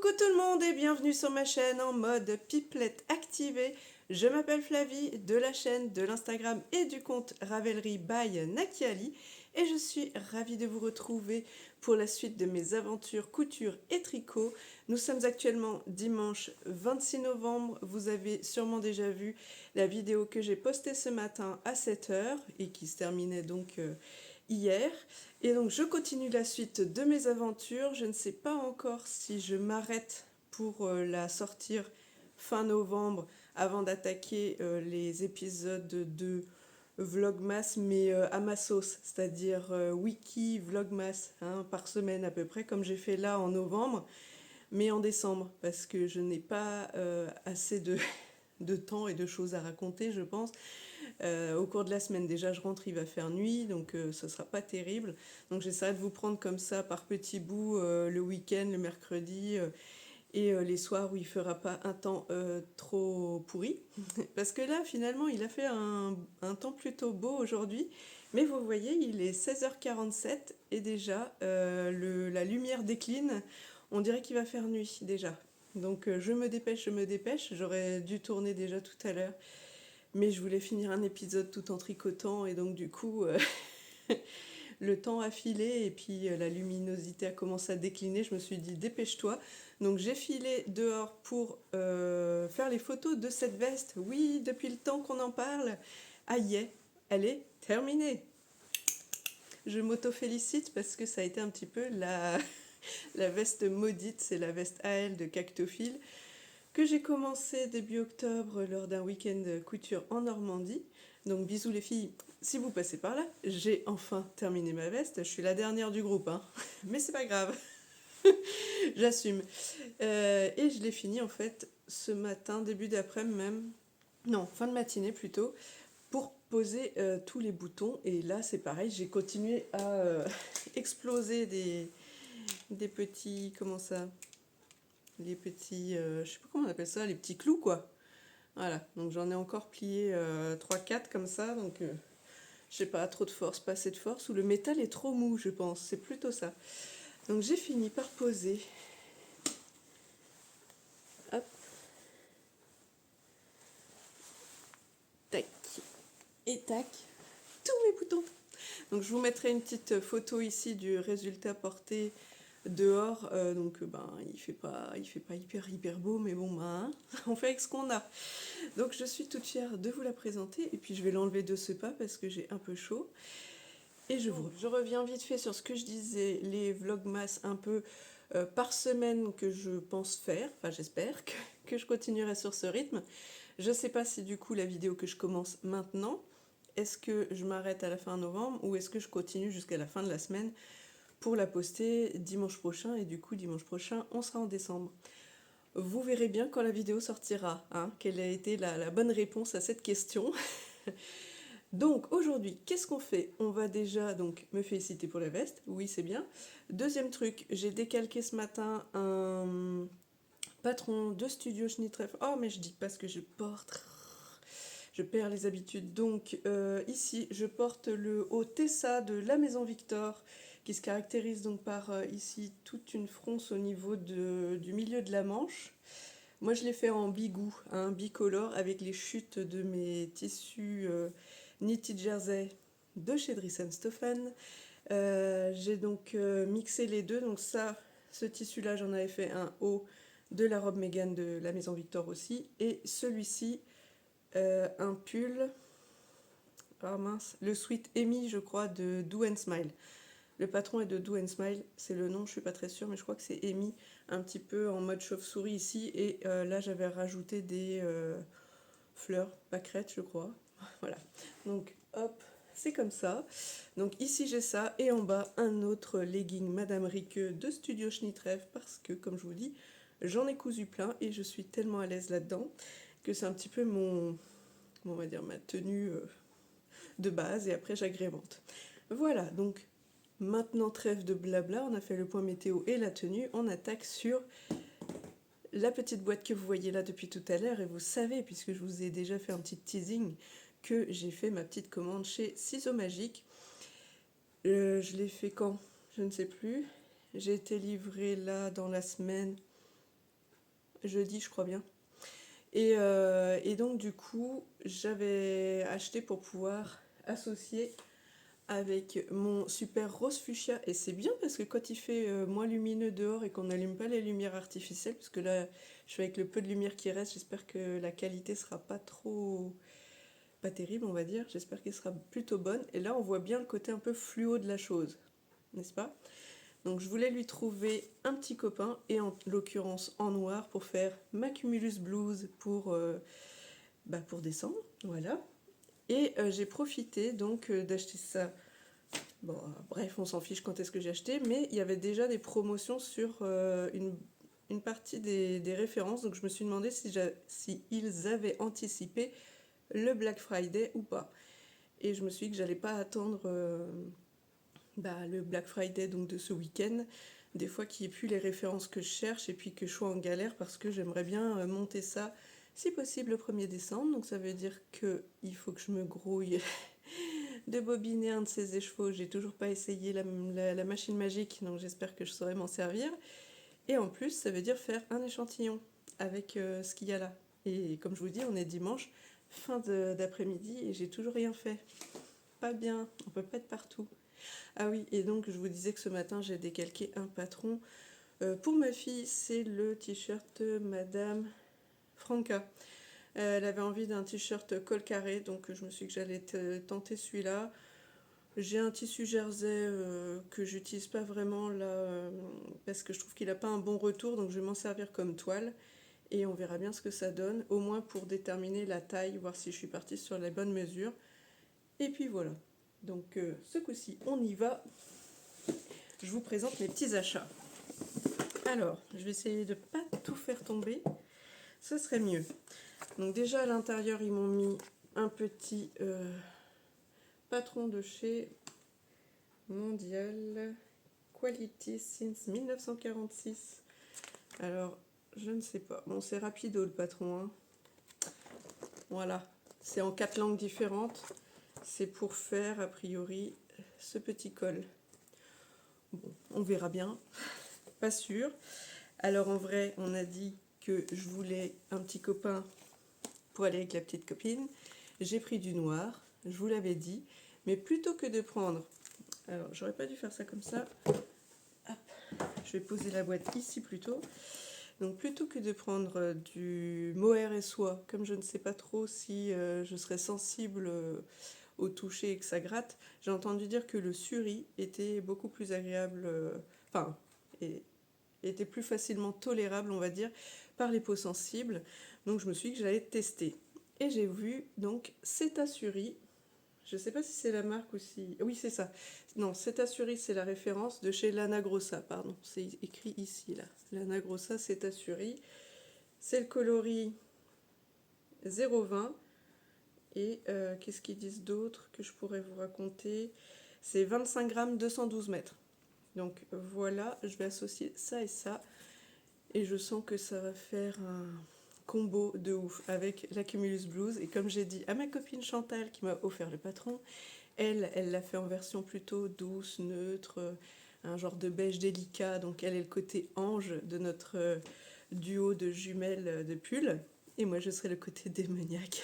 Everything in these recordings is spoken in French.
Coucou tout le monde et bienvenue sur ma chaîne en mode pipelette activée. Je m'appelle Flavie de la chaîne, de l'Instagram et du compte Ravelry by Nakiali et je suis ravie de vous retrouver pour la suite de mes aventures couture et tricot. Nous sommes actuellement dimanche 26 novembre. Vous avez sûrement déjà vu la vidéo que j'ai postée ce matin à 7 h et qui se terminait donc hier. Et donc je continue la suite de mes aventures. Je ne sais pas encore si je m'arrête pour la sortir fin novembre avant d'attaquer les épisodes de Vlogmas, mais à ma sauce, c'est-à-dire wiki Vlogmas, hein, par semaine à peu près, comme j'ai fait là en novembre, mais en décembre, parce que je n'ai pas assez de temps et de choses à raconter, je pense. Au cours de la semaine, déjà, je rentre, il va faire nuit, donc ce sera pas terrible. Donc j'essaierai de vous prendre comme ça par petits bouts le week-end, le mercredi et les soirs où il fera pas un temps trop pourri. Parce que là, finalement, il a fait un temps plutôt beau aujourd'hui. Mais vous voyez, il est 16h47 et déjà, la lumière décline. On dirait qu'il va faire nuit déjà. Donc je me dépêche. J'aurais dû tourner déjà tout à l'heure. Mais je voulais finir un épisode tout en tricotant et donc du coup, le temps a filé et puis la luminosité a commencé à décliner. Je me suis dit dépêche-toi. Donc j'ai filé dehors pour faire les photos de cette veste. Oui, depuis le temps qu'on en parle. Ah yeah, elle est terminée. Je m'auto-félicite parce que ça a été un petit peu la veste maudite. C'est la veste AL de Cactophile que j'ai commencé début octobre lors d'un week-end couture en Normandie. Donc bisous les filles, si vous passez par là, j'ai enfin terminé ma veste. Je suis la dernière du groupe, hein. Mais c'est pas grave, j'assume. Et je l'ai fini en fait ce matin, début d'après-midi même, non, fin de matinée plutôt, pour poser tous les boutons. Et là c'est pareil, j'ai continué à exploser des petits, comment ça, les petits, je sais pas comment on appelle ça, les petits clous quoi. Voilà, donc j'en ai encore plié 3-4 comme ça, donc je sais pas, trop de force, pas assez de force, ou le métal est trop mou je pense, c'est plutôt ça. Donc j'ai fini par poser, hop, tac et tac, tous mes boutons. Donc je vous mettrai une petite photo ici du résultat porté dehors, donc ben il fait pas hyper beau, mais bon ben on fait avec ce qu'on a. Donc je suis toute fière de vous la présenter et puis je vais l'enlever de ce pas parce que j'ai un peu chaud. Et je reviens vite fait sur ce que je disais, les vlogmas un peu par semaine que je pense faire, enfin j'espère que je continuerai sur ce rythme. Je sais pas si du coup la vidéo que je commence maintenant, est-ce que je m'arrête à la fin novembre ou est-ce que je continue jusqu'à la fin de la semaine pour la poster dimanche prochain et du coup dimanche prochain on sera en décembre. Vous verrez bien quand la vidéo sortira, hein, quelle a été la bonne réponse à cette question. Donc aujourd'hui, qu'est-ce qu'on fait? On va déjà donc me féliciter pour la veste, oui c'est bien. Deuxième truc, j'ai décalqué ce matin un patron de Studio Schnittreff. Oh mais je dis pas ce que je porte, je perds les habitudes. Donc ici je porte le haut Tessa de la Maison Victor, qui se caractérise donc par ici toute une fronce au niveau du milieu de la manche. Moi je l'ai fait en bigou, hein, bicolore, avec les chutes de mes tissus Knitted Jersey de chez Dries & Stephen. J'ai donc mixé les deux, donc ça, ce tissu là j'en avais fait un haut de la robe Mégane de la Maison Victor aussi, et celui-ci un pull, oh mince, le Sweet Amy je crois de Do and Smile. Le patron est de Do and Smile, c'est le nom, je suis pas très sûre, mais je crois que c'est Amy, un petit peu en mode chauve-souris ici, et là j'avais rajouté des fleurs, pâquerettes je crois. Voilà, donc hop, c'est comme ça. Donc ici j'ai ça, et en bas un autre legging Madame Riqueux de Studio Schnittreff, parce que comme je vous dis, j'en ai cousu plein, et je suis tellement à l'aise là-dedans, que c'est un petit peu on va dire ma tenue de base, et après j'agrémente. Voilà, donc maintenant trêve de blabla, on a fait le point météo et la tenue, on attaque sur la petite boîte que vous voyez là depuis tout à l'heure, et vous savez, puisque je vous ai déjà fait un petit teasing, que j'ai fait ma petite commande chez Ciseaux Magiques. Je l'ai fait quand? Je ne sais plus. J'ai été livrée là dans la semaine, jeudi je crois bien. Et donc du coup, j'avais acheté pour pouvoir associer avec mon super rose fuchsia. Et c'est bien parce que quand il fait moins lumineux dehors et qu'on n'allume pas les lumières artificielles, parce que là, je suis avec le peu de lumière qui reste, j'espère que la qualité sera pas trop... pas terrible, on va dire. J'espère qu'elle sera plutôt bonne. Et là, on voit bien le côté un peu fluo de la chose, n'est-ce pas? Donc je voulais lui trouver un petit copain, et en l'occurrence en noir, pour faire ma Cumulus Blues pour décembre, voilà. Et j'ai profité donc d'acheter ça. Bon, bref, on s'en fiche quand est-ce que j'ai acheté, mais il y avait déjà des promotions sur une partie des références, donc je me suis demandé si ils avaient anticipé le Black Friday ou pas. Et je me suis dit que j'allais pas attendre le Black Friday donc de ce week-end, des fois qu'il n'y ait plus les références que je cherche et puis que je sois en galère parce que j'aimerais bien monter ça si possible le 1er décembre. Donc ça veut dire qu'il faut que je me grouille de bobiner un de ces échevaux. J'ai toujours pas essayé la machine magique, donc j'espère que je saurai m'en servir. Et en plus, ça veut dire faire un échantillon avec ce qu'il y a là. Et comme je vous dis, on est dimanche, fin d'après-midi, et j'ai toujours rien fait. Pas bien, on peut pas être partout. Ah oui, et donc je vous disais que ce matin, j'ai décalqué un patron. Pour ma fille, c'est le t-shirt Madame Franca. Elle avait envie d'un t-shirt col carré, donc je me suis dit que j'allais tenter celui-là. J'ai un tissu jersey que j'utilise pas vraiment là, parce que je trouve qu'il n'a pas un bon retour, donc je vais m'en servir comme toile. Et on verra bien ce que ça donne, au moins pour déterminer la taille, voir si je suis partie sur les bonnes mesures. Et puis voilà. Donc ce coup-ci, on y va. Je vous présente mes petits achats. Alors, je vais essayer de ne pas tout faire tomber. Ce serait mieux. Donc déjà à l'intérieur, ils m'ont mis un petit patron de chez Mondial Quality since 1946. Alors, je ne sais pas. Bon, c'est rapido le patron, hein. Voilà. C'est en 4 langues différentes. C'est pour faire, a priori, ce petit col. Bon, on verra bien. Pas sûr. Alors en vrai, on a dit que je voulais un petit copain pour aller avec la petite copine. J'ai pris du noir, je vous l'avais dit. Mais plutôt que de prendre... Alors, j'aurais pas dû faire ça comme ça. Hop. Je vais poser la boîte ici plutôt. Donc plutôt que de prendre du mohair et soie, comme je ne sais pas trop si je serais sensible au toucher et que ça gratte, j'ai entendu dire que le suri était beaucoup plus agréable, était plus facilement tolérable, on va dire, par les peaux sensibles. Donc je me suis dit que j'allais tester. Et j'ai vu donc Cetasuri. Je ne sais pas si c'est la marque ou si... Oui, c'est ça. Non, Cetasuri, c'est la référence de chez Lana Grossa, pardon. C'est écrit ici, là. Lana Grossa, Cetasuri. C'est le coloris 0,20. Et qu'est-ce qu'ils disent d'autre que je pourrais vous raconter? C'est 25 grammes, 212 mètres. Donc voilà, je vais associer ça et ça. Et je sens que ça va faire un combo de ouf avec la Cumulus Blues. Et comme j'ai dit à ma copine Chantal qui m'a offert le patron, elle l'a fait en version plutôt douce, neutre, un genre de beige délicat. Donc elle est le côté ange de notre duo de jumelles de pull. Et moi je serai le côté démoniaque.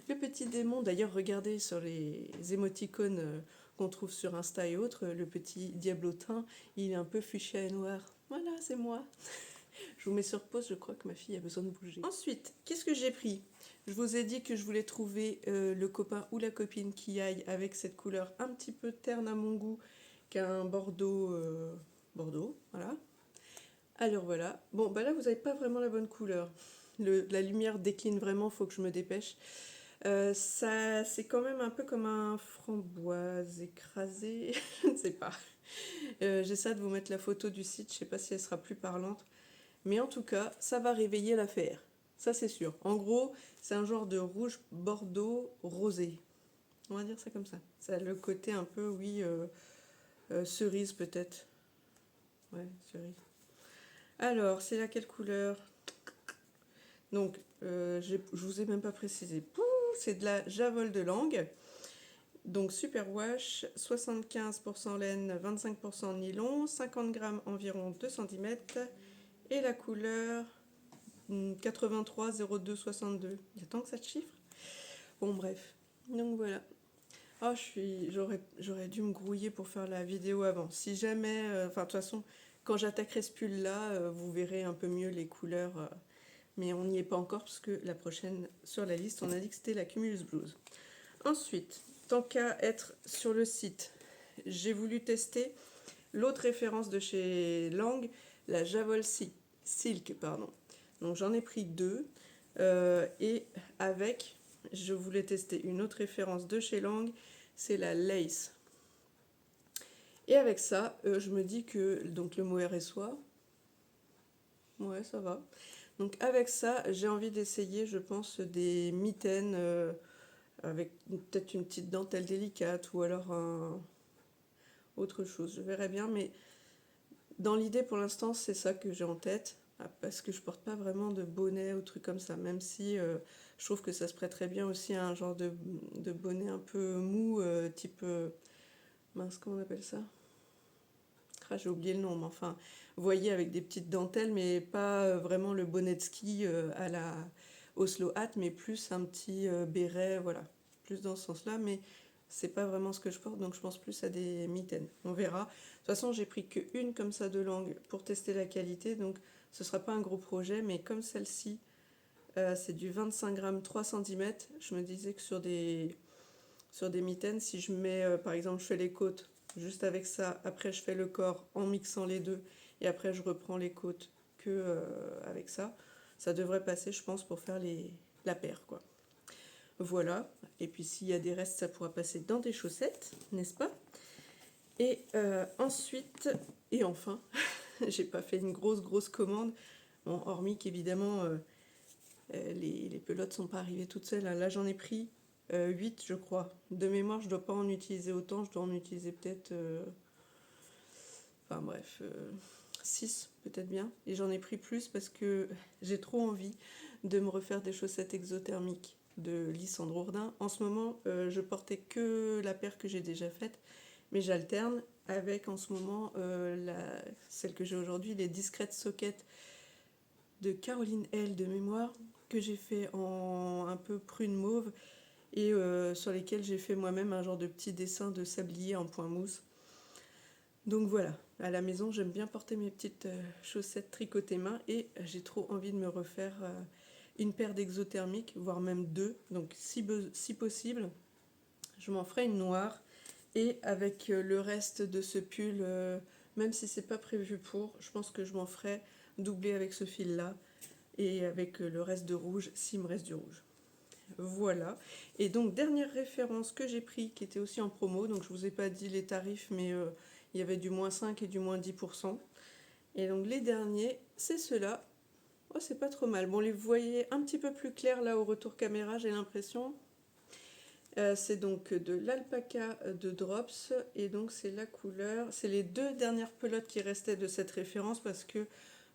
Le petit démon, d'ailleurs regardez sur les émoticônes qu'on trouve sur Insta et autres, le petit diablotin, il est un peu fuchsia et noir. Voilà, c'est moi. Je vous mets sur pause, je crois que ma fille a besoin de bouger. Ensuite, qu'est-ce que j'ai pris? Je vous ai dit que je voulais trouver le copain ou la copine qui aille avec cette couleur un petit peu terne à mon goût, qu'un bordeaux, bordeaux, voilà. Alors voilà. Bon, bah là, vous n'avez pas vraiment la bonne couleur. La lumière décline vraiment, il faut que je me dépêche. Ça, c'est quand même un peu comme un framboise écrasé, je ne sais pas. J'essaie de vous mettre la photo du site, je ne sais pas si elle sera plus parlante. Mais en tout cas, ça va réveiller l'affaire. Ça, c'est sûr. En gros, c'est un genre de rouge bordeaux rosé. On va dire ça comme ça. Ça a le côté un peu, oui, cerise peut-être. Ouais, cerise. Alors, c'est laquelle couleur? Donc, je vous ai même pas précisé. C'est de la javol de langue. Donc, superwash, 75% laine, 25% nylon, 50 grammes environ 2 cm. Et la couleur 83 02 62. Il y a tant que ça de chiffres. Bon bref, donc voilà. Ah, j'aurais dû me grouiller pour faire la vidéo avant. Si jamais, enfin de toute façon, quand j'attaquerai ce pull là, vous verrez un peu mieux les couleurs. Mais on n'y est pas encore parce que la prochaine sur la liste, on a dit que c'était la Cumulus Blues. Ensuite, tant qu'à être sur le site, j'ai voulu tester l'autre référence de chez Lang, la Javol Silk, pardon. Donc j'en ai pris deux et avec, je voulais tester une autre référence de chez Lang, c'est la Lace. Et avec ça, je me dis que donc le mot RSOI, ouais ça va. Donc avec ça, j'ai envie d'essayer, je pense, des mitaines avec peut-être une petite dentelle délicate ou alors autre chose. Je verrai bien, mais dans l'idée pour l'instant, c'est ça que j'ai en tête. Parce que je porte pas vraiment de bonnet ou trucs comme ça, même si je trouve que ça se prête très bien aussi à un genre de bonnet un peu mou, type. Mince, comment on appelle ça? Ah, j'ai oublié le nom, mais enfin, vous voyez, avec des petites dentelles, mais pas vraiment le bonnet de ski à la Oslo Hat, mais plus un petit béret, voilà, plus dans ce sens-là, mais c'est pas vraiment ce que je porte, donc je pense plus à des mitaines. On verra. De toute façon, j'ai pris qu'une comme ça de langue pour tester la qualité, donc ce sera pas un gros projet, mais comme celle-ci, c'est du 25 grammes 3 cm, je me disais que sur des mitaines, si je mets, par exemple, je fais les côtes juste avec ça, après je fais le corps en mixant les deux, et après je reprends les côtes que avec ça, ça devrait passer, je pense, pour faire la paire, quoi. Voilà, et puis s'il y a des restes, ça pourra passer dans des chaussettes, n'est-ce pas? Et ensuite, et enfin, j'ai pas fait une grosse commande, bon, hormis qu'évidemment les pelotes sont pas arrivées toutes seules. Là j'en ai pris 8 je crois. De mémoire je dois pas en utiliser autant, je dois en utiliser peut-être... enfin bref, 6 peut-être bien. Et j'en ai pris plus parce que j'ai trop envie de me refaire des chaussettes exothermiques de Lysandre Ourdin. En ce moment je portais que la paire que j'ai déjà faite, mais j'alterne avec en ce moment celle que j'ai aujourd'hui, les discrètes sockets de Caroline L de mémoire, que j'ai fait en un peu prune mauve et sur lesquels j'ai fait moi-même un genre de petit dessin de sablier en point mousse. Donc voilà, à la maison j'aime bien porter mes petites chaussettes tricotées main et j'ai trop envie de me refaire une paire d'exothermiques, voire même deux. Donc si possible, je m'en ferai une noire et avec le reste de ce pull, même si c'est pas prévu pour, je pense que je m'en ferai doubler avec ce fil là et avec le reste de rouge s'il me reste du rouge. Voilà. Et donc dernière référence que j'ai pris qui était aussi en promo, donc je vous ai pas dit les tarifs, mais il y avait du moins 5 et du moins 10%. Et donc les derniers, c'est ceux-là. Oh, c'est pas trop mal. Bon, les vous voyez un petit peu plus clair là au retour caméra, j'ai l'impression. C'est donc de l'alpaca de Drops et donc c'est la couleur. C'est les deux dernières pelotes qui restaient de cette référence parce que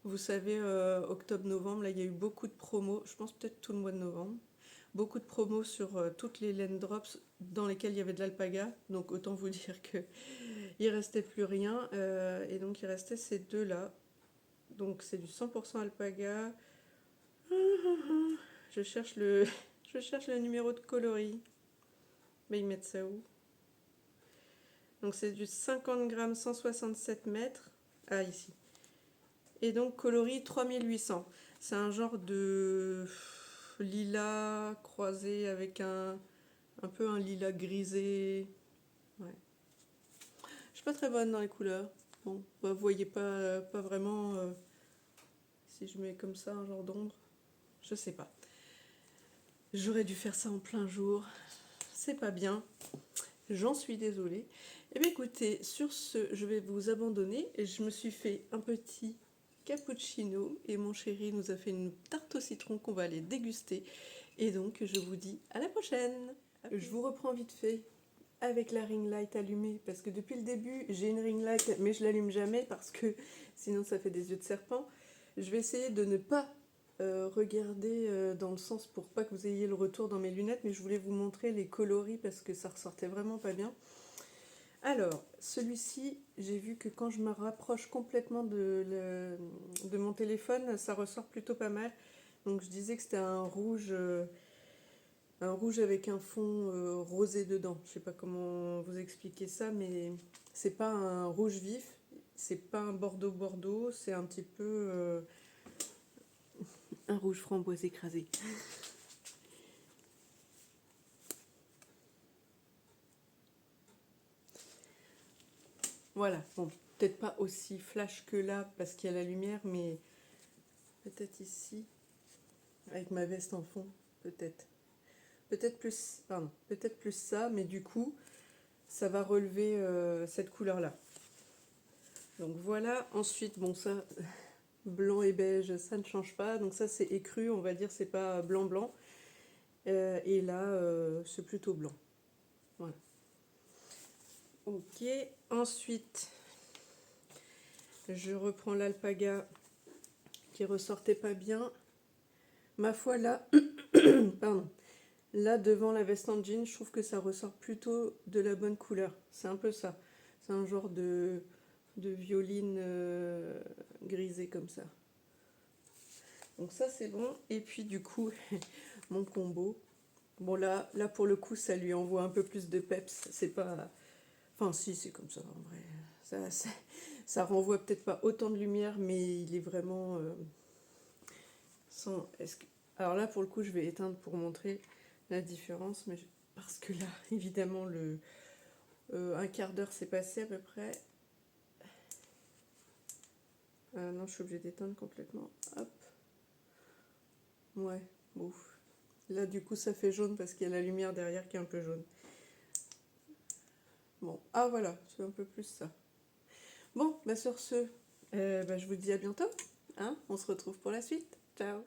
vous savez, octobre-novembre, là il y a eu beaucoup de promos, je pense peut-être tout le mois de novembre. Beaucoup de promos sur toutes les laine drops dans lesquelles il y avait de l'alpaga, donc autant vous dire que il restait plus rien et donc il restait ces deux là, donc c'est du 100% alpaga. Je cherche le je cherche le numéro de coloris, mais ils mettent ça où? Donc c'est du 50 grammes 167 mètres, ah ici, et donc coloris 3800. C'est un genre de lilas croisé avec un peu un lilas grisé. Ouais. Je suis pas très bonne dans les couleurs. Bon, bah, vous voyez pas vraiment si je mets comme ça un genre d'ombre. Je sais pas. J'aurais dû faire ça en plein jour. C'est pas bien. J'en suis désolée. Eh bien écoutez, sur ce, je vais vous abandonner. Je me suis fait un petit cappuccino et mon chéri nous a fait une tarte au citron qu'on va aller déguster. Et donc je vous dis à la prochaine. Je vous reprends vite fait avec la ring light allumée parce que depuis le début j'ai une ring light mais je l'allume jamais parce que sinon ça fait des yeux de serpent. Je vais essayer de ne pas regarder dans le sens pour pas que vous ayez le retour dans mes lunettes, mais je voulais vous montrer les coloris parce que ça ressortait vraiment pas bien. Alors celui-ci, j'ai vu que quand je me rapproche complètement de mon téléphone, ça ressort plutôt pas mal. Donc je disais que c'était un rouge avec un fond rosé dedans. Je sais pas comment vous expliquer ça, mais c'est pas un rouge vif, c'est pas un bordeaux-bordeaux, c'est un petit peu un rouge framboise écrasé. Voilà, bon, peut-être pas aussi flash que là parce qu'il y a la lumière, mais peut-être ici, avec ma veste en fond, peut-être. Peut-être plus ça, mais du coup, ça va relever cette couleur-là. Donc voilà, ensuite, bon ça, blanc et beige, ça ne change pas. Donc ça, c'est écru, on va dire, c'est pas blanc-blanc. Et là, c'est plutôt blanc. Voilà. Ok, ensuite, je reprends l'alpaga qui ressortait pas bien. Ma foi, là, pardon. Là, devant la veste en jean, je trouve que ça ressort plutôt de la bonne couleur. C'est un peu ça. C'est un genre de violine grisée comme ça. Donc ça, c'est bon. Et puis, du coup, mon combo. Bon, là, pour le coup, ça lui envoie un peu plus de peps. C'est pas... Enfin, si, c'est comme ça, en vrai. Ça renvoie peut-être pas autant de lumière, mais il est vraiment... sans... Alors là, pour le coup, je vais éteindre pour montrer la différence, mais parce que là, évidemment, un quart d'heure s'est passé à peu près. Non, je suis obligée d'éteindre complètement. Hop. Ouais, bon. Là, du coup, ça fait jaune parce qu'il y a la lumière derrière qui est un peu jaune. Bon, ah voilà, c'est un peu plus ça. Bon, bah sur ce, je vous dis à bientôt. Hein, on se retrouve pour la suite. Ciao.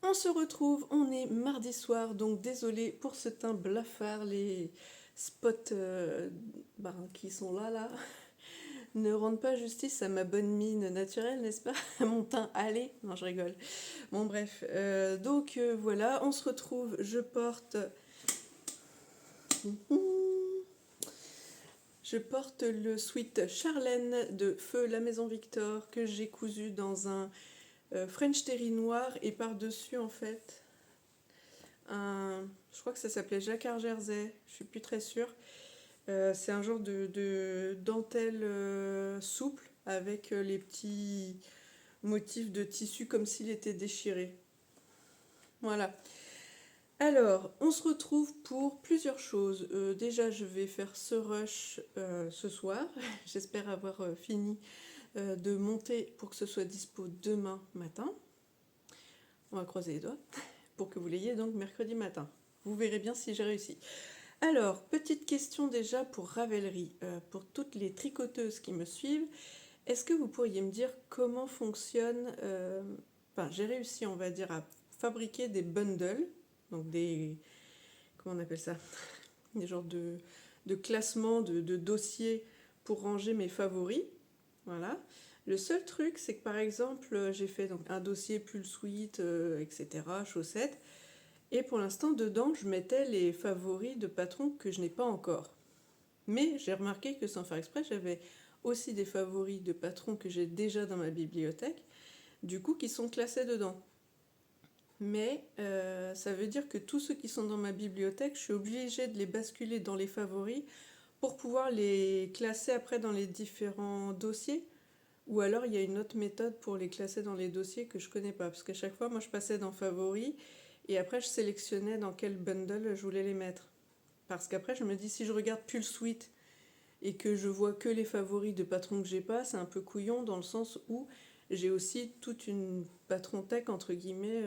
On se retrouve, on est mardi soir, donc désolé pour ce teint blafard, les spots qui sont là, ne rendent pas justice à ma bonne mine naturelle, n'est-ce pas? À mon teint allé. Non, je rigole. Bon, bref. Voilà, on se retrouve. Je porte. Je porte le sweat Charlène de Feu La Maison Victor que j'ai cousu dans un French terry noir et par-dessus, en fait, je crois que ça s'appelait Jacquard Jersey, je suis plus très sûre. C'est un genre de dentelle souple avec les petits motifs de tissu comme s'il était déchiré. Voilà. Alors, on se retrouve pour plusieurs choses. Déjà, je vais faire ce rush ce soir. J'espère avoir fini de monter pour que ce soit dispo demain matin. On va croiser les doigts pour que vous l'ayez donc mercredi matin. Vous verrez bien si j'ai réussi. Alors, petite question déjà pour Ravelry, pour toutes les tricoteuses qui me suivent. Est-ce que vous pourriez me dire comment fonctionne... j'ai réussi, on va dire, à fabriquer des bundles, donc des... Comment on appelle ça? Des genres de classements, de dossiers pour ranger mes favoris. Voilà. Le seul truc, c'est que par exemple, j'ai fait donc, un dossier pull sweat, etc., chaussettes. Et pour l'instant, dedans, je mettais les favoris de patrons que je n'ai pas encore. Mais j'ai remarqué que sans faire exprès, j'avais aussi des favoris de patrons que j'ai déjà dans ma bibliothèque, du coup, qui sont classés dedans. Mais ça veut dire que tous ceux qui sont dans ma bibliothèque, je suis obligée de les basculer dans les favoris pour pouvoir les classer après dans les différents dossiers. Ou alors il y a une autre méthode pour les classer dans les dossiers que je connais pas. Parce qu'à chaque fois, moi je passais dans favoris et après je sélectionnais dans quel bundle je voulais les mettre. Parce qu'après je me dis si je regarde Pull Suite et que je vois que les favoris de patrons que j'ai pas, c'est un peu couillon dans le sens où j'ai aussi toute une patron tech entre guillemets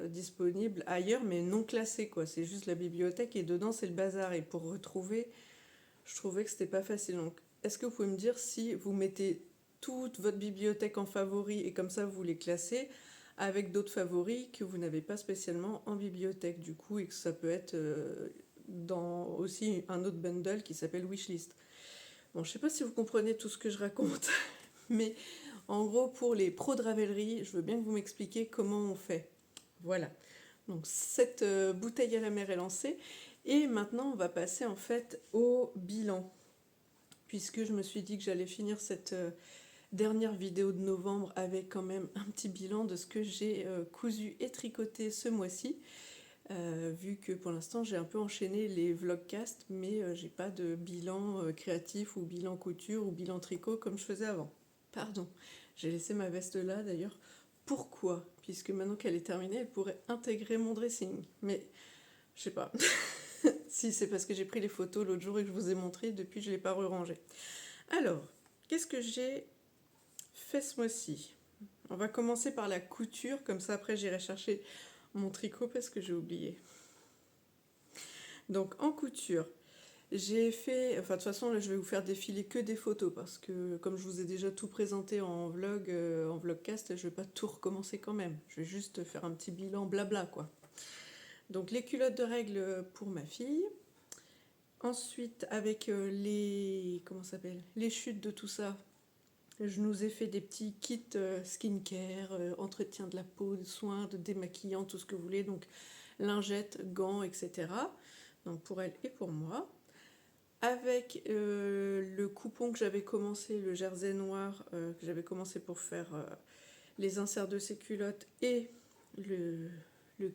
disponible ailleurs mais non classée quoi. C'est juste la bibliothèque et dedans c'est le bazar et pour retrouver, je trouvais que c'était pas facile. Donc est-ce que vous pouvez me dire si vous mettez toute votre bibliothèque en favoris et comme ça vous les classez avec d'autres favoris que vous n'avez pas spécialement en bibliothèque du coup et que ça peut être dans aussi un autre bundle qui s'appelle Wishlist. Bon, je sais pas si vous comprenez tout ce que je raconte, mais en gros pour les pros de Ravelry, je veux bien que vous m'expliquiez comment on fait. Voilà. Donc cette bouteille à la mer est lancée et maintenant on va passer en fait au bilan puisque je me suis dit que j'allais finir cette dernière vidéo de novembre avec quand même un petit bilan de ce que j'ai cousu et tricoté ce mois-ci. Vu que pour l'instant j'ai un peu enchaîné les vlogcasts, mais j'ai pas de bilan créatif ou bilan couture ou bilan tricot comme je faisais avant. Pardon, j'ai laissé ma veste là d'ailleurs. Pourquoi? Puisque maintenant qu'elle est terminée, elle pourrait intégrer mon dressing. Mais je sais pas. Si c'est parce que j'ai pris les photos l'autre jour et que je vous ai montré, depuis je ne l'ai pas re-rangé. Alors, qu'est-ce que j'ai fait ce mois-ci? On va commencer par la couture, comme ça après j'irai chercher mon tricot parce que j'ai oublié. Donc en couture, j'ai fait, enfin de toute façon là je vais vous faire défiler que des photos parce que comme je vous ai déjà tout présenté en vlog, en vlogcast, je vais pas tout recommencer quand même. Je vais juste faire un petit bilan blabla quoi. Donc les culottes de règles pour ma fille. Ensuite avec comment ça s'appelle, les chutes de tout ça, je nous ai fait des petits kits skincare, entretien de la peau, de soins, de démaquillant, tout ce que vous voulez. Donc lingettes, gants, etc. Donc pour elle et pour moi. Avec le coupon que j'avais commencé, le jersey noir, que j'avais commencé pour faire les inserts de ces culottes et le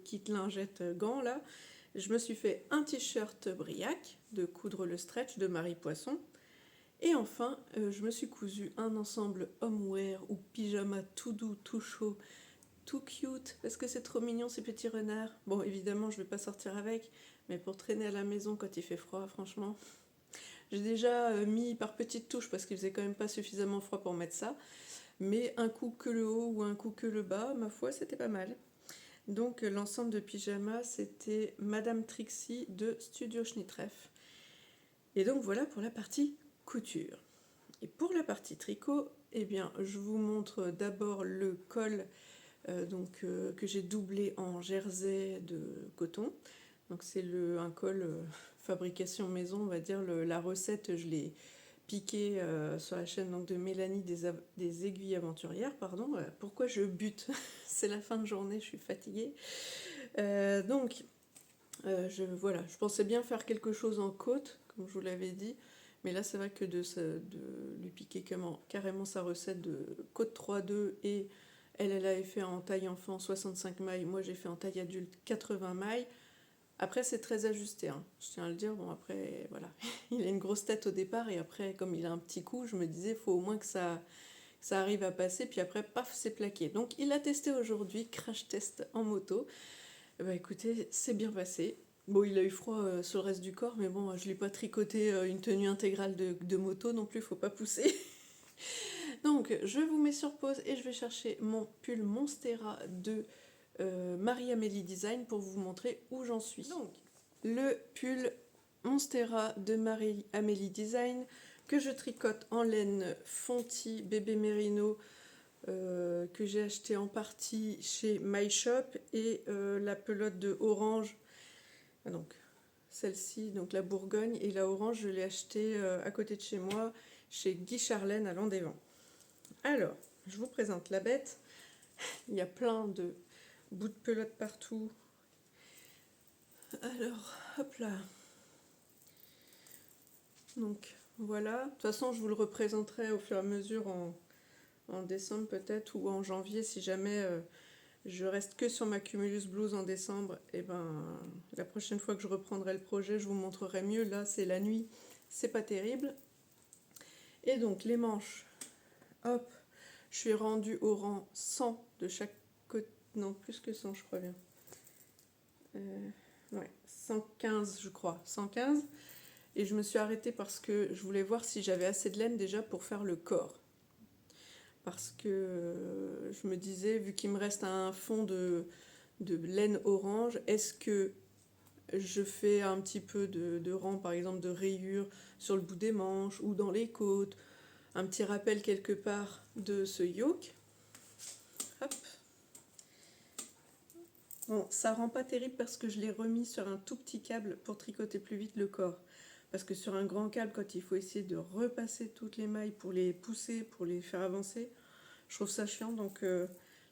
kit lingette gants là, je me suis fait un t-shirt Briac de coudre le stretch de Marie Poisson. Et enfin, je me suis cousu un ensemble homewear ou pyjama tout doux, tout chaud, tout cute, parce que c'est trop mignon ces petits renards. Bon, évidemment, je vais pas sortir avec, mais pour traîner à la maison quand il fait froid, franchement. J'ai déjà mis par petites touches parce qu'il faisait quand même pas suffisamment froid pour mettre ça. Mais un coup que le haut ou un coup que le bas, ma foi, c'était pas mal. Donc l'ensemble de pyjama, c'était Madame Trixie de Studio Schnittreff. Et donc voilà pour la partie couture. Et pour la partie tricot, eh bien, je vous montre d'abord le col que j'ai doublé en jersey de coton. Donc c'est un col fabrication maison, on va dire. La recette, je l'ai piqué sur la chaîne donc, de Mélanie des aiguilles aventurières. Pardon. Pourquoi je bute? C'est la fin de journée, je suis fatiguée. Voilà, je pensais bien faire quelque chose en côte, comme je vous l'avais dit. Mais là, c'est vrai que de lui piquer carrément sa recette de côte 3-2 et elle avait fait en taille enfant 65 mailles, moi j'ai fait en taille adulte 80 mailles. Après, c'est très ajusté, hein. Je tiens à le dire. Bon, après, voilà. Il a une grosse tête au départ et après, comme il a un petit coup, je me disais, il faut au moins que ça arrive à passer. Puis après, paf, c'est plaqué. Donc, il a testé aujourd'hui, crash test en moto. Bah écoutez, c'est bien passé. Bon, il a eu froid sur le reste du corps, mais bon, je ne l'ai pas tricoté une tenue intégrale de moto non plus, faut pas pousser. Donc, je vous mets sur pause et je vais chercher mon pull Monstera de Marie-Amélie Design pour vous montrer où j'en suis. Donc, le pull Monstera de Marie-Amélie Design que je tricote en laine Fonty bébé mérino que j'ai acheté en partie chez My Shop et la pelote de orange, donc celle-ci, donc la Bourgogne, et la orange je l'ai achetée à côté de chez moi chez Guy Charlène à Landévent. Alors, je vous présente la bête. Il y a plein de bouts de pelote partout. Alors, hop là. Donc, voilà. De toute façon, je vous le représenterai au fur et à mesure en décembre peut-être ou en janvier si jamais je reste que sur ma Cumulus Blues en décembre. Et ben, la prochaine fois que je reprendrai le projet, je vous montrerai mieux. Là, c'est la nuit, c'est pas terrible. Et donc, les manches, hop, je suis rendue au rang 100 de chaque côté. Non, plus que 100, je crois bien. Ouais, 115, je crois. 115. Et je me suis arrêtée parce que je voulais voir si j'avais assez de laine déjà pour faire le corps. Parce que je me disais, vu qu'il me reste un fond de laine orange, est-ce que je fais un petit peu de rang, par exemple de rayures sur le bout des manches ou dans les côtes, un petit rappel quelque part de ce yoke. Hop. Bon, ça rend pas terrible parce que je l'ai remis sur un tout petit câble pour tricoter plus vite le corps. Parce que sur un grand câble, quand il faut essayer de repasser toutes les mailles pour les pousser, pour les faire avancer, je trouve ça chiant. Donc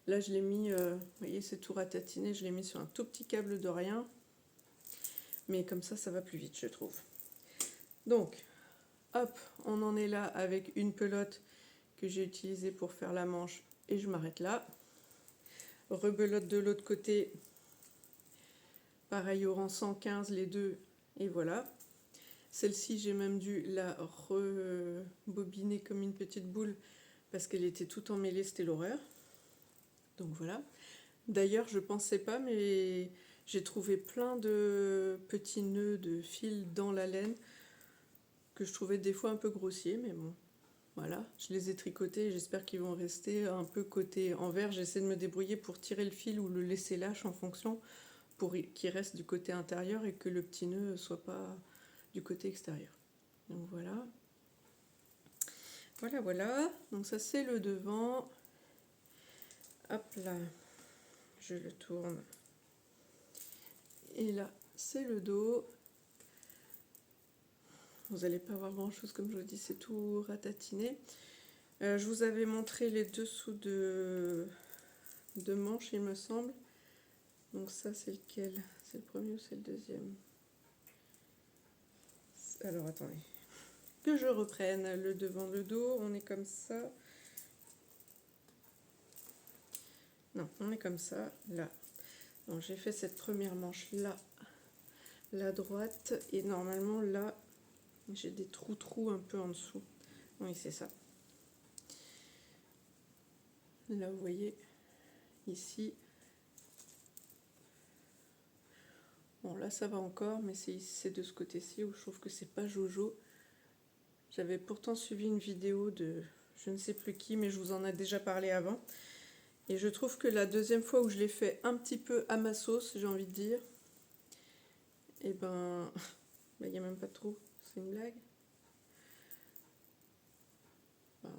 là, je l'ai mis, vous voyez, c'est tout ratatiné, je l'ai mis sur un tout petit câble de rien. Mais comme ça va plus vite, je trouve. Donc, hop, on en est là avec une pelote que j'ai utilisé pour faire la manche et je m'arrête là. Rebelote de l'autre côté, pareil au rang 115 les deux, et voilà. Celle-ci j'ai même dû la rebobiner comme une petite boule parce qu'elle était tout emmêlée, c'était l'horreur. Donc voilà. D'ailleurs je pensais pas, mais j'ai trouvé plein de petits nœuds de fil dans la laine que je trouvais des fois un peu grossiers, mais bon. Voilà, je les ai tricotés et j'espère qu'ils vont rester un peu côté envers. J'essaie de me débrouiller pour tirer le fil ou le laisser lâche en fonction pour qu'il reste du côté intérieur et que le petit nœud ne soit pas du côté extérieur. Donc voilà. Voilà, voilà. Donc ça c'est le devant. Hop là, je le tourne. Et là, c'est le dos. Vous n'allez pas voir grand chose, comme je vous dis, c'est tout ratatiné. Je vous avais montré les dessous de manches, il me semble. Donc ça, c'est lequel? C'est le premier ou c'est le deuxième? Alors, attendez. Que je reprenne le devant, le dos. On est comme ça. Non, on est comme ça, là. Donc j'ai fait cette première manche là, la droite. Et normalement, là, j'ai des trous un peu en dessous. Oui, c'est ça. Là, vous voyez, ici. Bon, là, ça va encore, mais c'est de ce côté-ci où je trouve que c'est pas jojo. J'avais pourtant suivi une vidéo de je ne sais plus qui, mais je vous en ai déjà parlé avant. Et je trouve que la deuxième fois où je l'ai fait un petit peu à ma sauce, j'ai envie de dire, et ben, il n'y a même pas de trou. C'est une blague. Ben,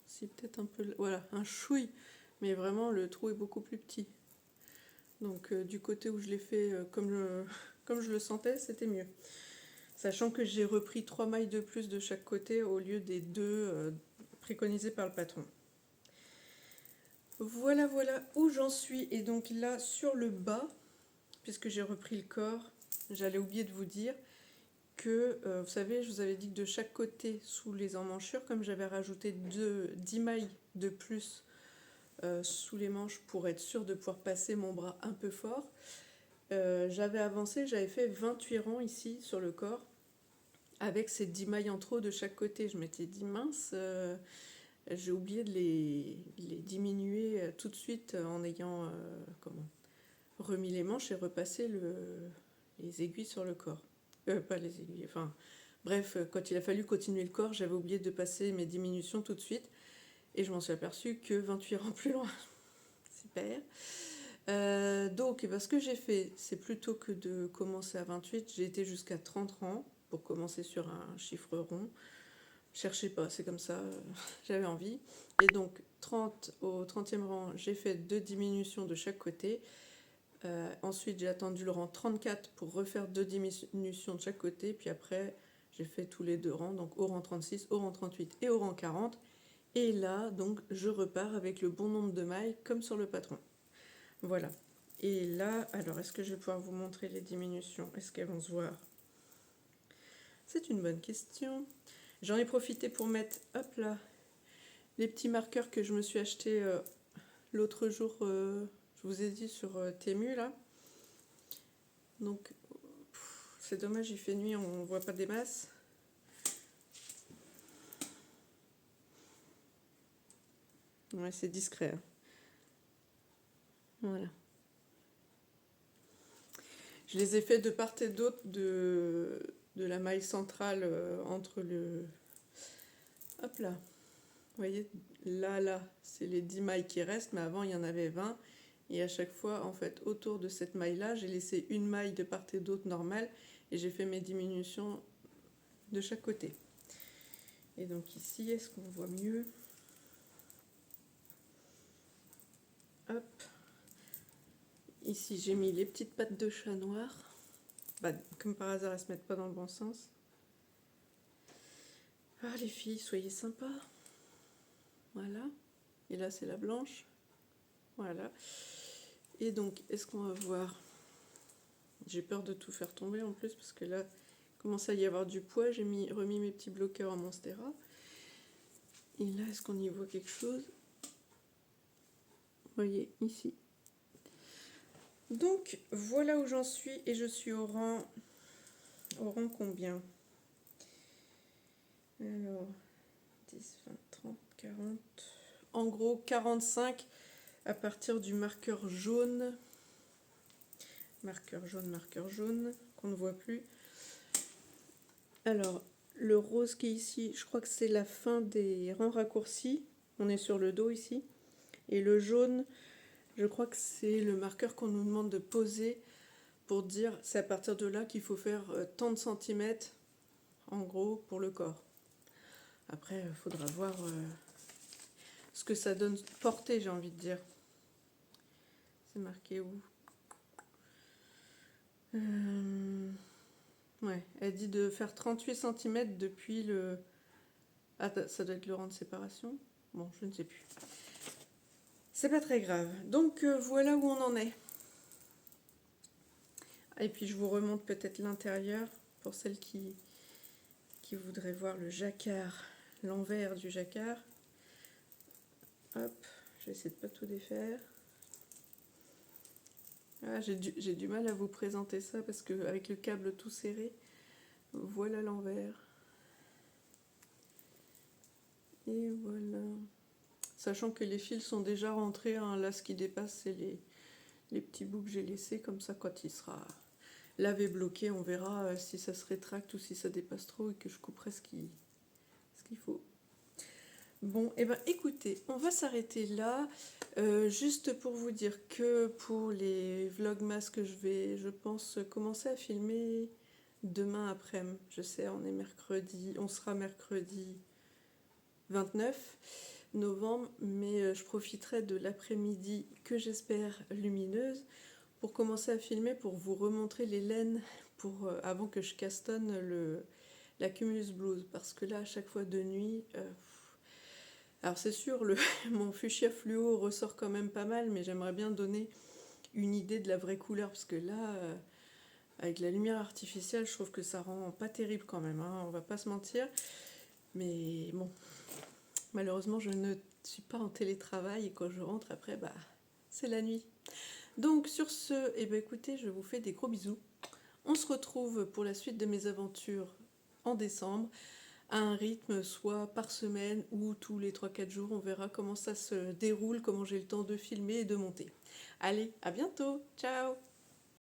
si, peut-être un peu, voilà, un chouille, mais vraiment le trou est beaucoup plus petit. Donc du côté où je l'ai fait comme je le sentais, c'était mieux. Sachant que j'ai repris 3 mailles de plus de chaque côté au lieu des 2 préconisées par le patron. Voilà, voilà où j'en suis. Et donc là, sur le bas, puisque j'ai repris le corps, j'allais oublier de vous dire que, vous savez, je vous avais dit que de chaque côté, sous les emmanchures, comme j'avais rajouté 10 mailles de plus sous les manches pour être sûr de pouvoir passer mon bras un peu fort, j'avais avancé, j'avais fait 28 rangs ici sur le corps, avec ces 10 mailles en trop de chaque côté. Je m'étais dit, mince, j'ai oublié de les diminuer tout de suite en ayant remis les manches et repassé les aiguilles sur le corps. Pas les aiguilles, enfin bref, quand il a fallu continuer le corps, j'avais oublié de passer mes diminutions tout de suite et je m'en suis aperçue que 28 rangs plus loin. Super. Donc ce que j'ai fait, c'est plutôt que de commencer à 28, j'ai été jusqu'à 30 rangs pour commencer sur un chiffre rond. Cherchez pas, c'est comme ça, j'avais envie. Et donc 30 au 30e rang, j'ai fait 2 diminutions de chaque côté. Ensuite, j'ai attendu le rang 34 pour refaire 2 diminutions de chaque côté. Puis après, j'ai fait tous les 2 rangs, donc au rang 36, au rang 38 et au rang 40. Et là, donc, je repars avec le bon nombre de mailles, comme sur le patron. Voilà. Et là, alors, est-ce que je vais pouvoir vous montrer les diminutions? Est-ce qu'elles vont se voir? C'est une bonne question. J'en ai profité pour mettre, hop là, les petits marqueurs que je me suis acheté l'autre jour, je vous ai dit sur Temu là. Donc c'est dommage, il fait nuit, on voit pas des masses. Ouais, c'est discret. Hein. Voilà. Je les ai fait de part et d'autre de la maille centrale entre le... Hop là. Vous voyez, là, c'est les 10 mailles qui restent, mais avant il y en avait 20. Et à chaque fois, en fait, autour de cette maille-là, j'ai laissé une maille de part et d'autre normale et j'ai fait mes diminutions de chaque côté. Et donc ici, est-ce qu'on voit mieux? Hop. Ici, j'ai mis les petites pattes de chat noir. Bah, comme par hasard, elles se mettent pas dans le bon sens. Ah, les filles, soyez sympas. Voilà. Et là, c'est la blanche. Voilà. Et donc, est-ce qu'on va voir? J'ai peur de tout faire tomber en plus, parce que là, il commence à y avoir du poids. J'ai remis mes petits bloqueurs en Monstera. Et là, est-ce qu'on y voit quelque chose? Vous voyez, ici. Donc, voilà où j'en suis et je suis au rang combien? Alors, 10, 20, 30, 40... En gros, 45 à partir du marqueur jaune. Marqueur jaune, qu'on ne voit plus. Alors, le rose qui est ici, je crois que c'est la fin des rangs raccourcis. On est sur le dos ici. Et le jaune, je crois que c'est le marqueur qu'on nous demande de poser pour dire c'est à partir de là qu'il faut faire tant de centimètres, en gros, pour le corps. Après, il faudra voir ce que ça donne portée, j'ai envie de dire. C'est marqué où? Ouais, elle dit de faire 38 cm depuis le... Ah, ça doit être le rang de séparation. Bon, je ne sais plus. C'est pas très grave. Donc, voilà où on en est. Et puis, je vous remonte peut-être l'intérieur pour celles qui voudraient voir le jacquard, l'envers du jacquard. Hop, je vais essayer de pas tout défaire. Ah, j'ai du mal à vous présenter ça parce qu'avec le câble tout serré, voilà l'envers. Et voilà. Sachant que les fils sont déjà rentrés, hein. Là ce qui dépasse c'est les petits bouts que j'ai laissés, comme ça quand il sera lavé bloqué, on verra si ça se rétracte ou si ça dépasse trop et que je couperai ce qu'il faut. Bon, et ben écoutez, on va s'arrêter là. Juste pour vous dire que pour les vlogmas que je pense, commencer à filmer demain après-midi. Je sais, on sera mercredi 29 novembre, mais je profiterai de l'après-midi que j'espère lumineuse pour commencer à filmer, pour vous remontrer les laines avant que je castonne la Cumulus Blues, parce que là à chaque fois de nuit, alors c'est sûr, mon fuchsia fluo ressort quand même pas mal, mais j'aimerais bien donner une idée de la vraie couleur, parce que là, avec la lumière artificielle, je trouve que ça rend pas terrible quand même, hein, on va pas se mentir. Mais bon, malheureusement, je ne suis pas en télétravail et quand je rentre après, c'est la nuit. Donc sur ce, écoutez, je vous fais des gros bisous. On se retrouve pour la suite de mes aventures en décembre, à un rythme soit par semaine ou tous les 3-4 jours. On verra comment ça se déroule, comment j'ai le temps de filmer et de monter. Allez, à bientôt, ciao!